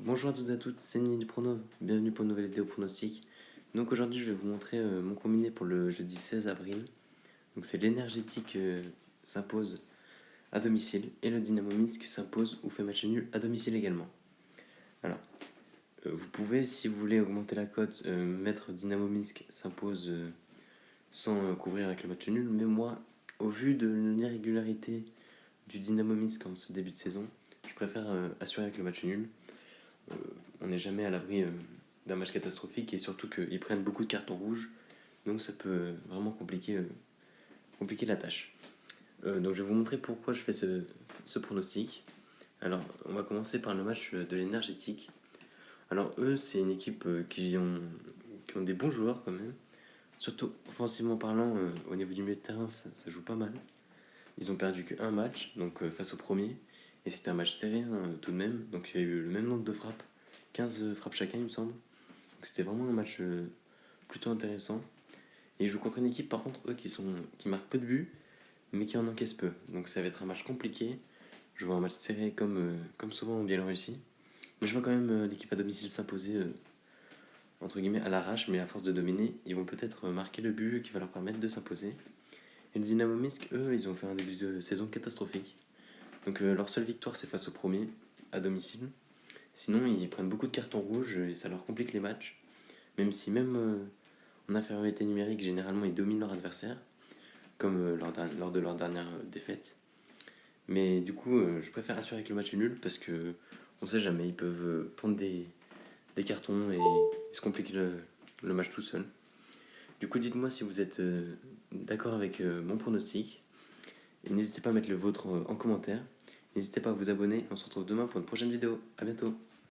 Bonjour à tous et à toutes, c'est Nini du Prono, bienvenue pour une nouvelle vidéo pronostic. Donc aujourd'hui je vais vous montrer mon combiné pour le jeudi 16 avril. Donc c'est l'énergétique s'impose à domicile et le Dynamo Minsk s'impose ou fait match nul à domicile également. Alors vous pouvez, si vous voulez augmenter la cote, mettre Dynamo Minsk s'impose sans couvrir avec le match nul, mais moi, au vu de l'irrégularité du Dynamo Minsk en ce début de saison, je préfère assurer avec le match nul. On n'est jamais à l'abri d'un match catastrophique et surtout qu'ils prennent beaucoup de cartons rouges, donc ça peut vraiment compliquer la tâche. Donc je vais vous montrer pourquoi je fais ce pronostic. Alors on va commencer par le match de l'énergétique. Alors eux, c'est une équipe qui ont des bons joueurs quand même, surtout offensivement parlant. Au niveau du milieu de terrain, ça joue pas mal. Ils ont perdu qu'un match, donc face au premier, et c'était un match serré tout de même, donc il y a eu le même nombre de frappes, 15 frappes chacun il me semble. Donc c'était vraiment un match plutôt intéressant. Et ils jouent contre une équipe par contre, eux, qui marquent peu de buts, mais qui en encaissent peu. Donc ça va être un match compliqué. Je vois un match serré comme souvent en Biélorussie. Mais je vois quand même l'équipe à domicile s'imposer, entre guillemets, à l'arrache, mais à force de dominer, ils vont peut-être marquer le but qui va leur permettre de s'imposer. Et le Dynamo Minsk, eux, ils ont fait un début de saison catastrophique. Donc leur seule victoire, c'est face au premier, à domicile. Sinon, ils prennent beaucoup de cartons rouges et ça leur complique les matchs. Même si même en infériorité numérique, généralement, ils dominent leur adversaire, comme lors de leur dernière défaite. Mais du coup, je préfère assurer avec le match nul parce que on sait jamais, ils peuvent prendre des cartons et se compliquer le match tout seul. Du coup, dites-moi si vous êtes d'accord avec mon pronostic. Et n'hésitez pas à mettre le vôtre en commentaire. N'hésitez pas à vous abonner. On se retrouve demain pour une prochaine vidéo. A bientôt.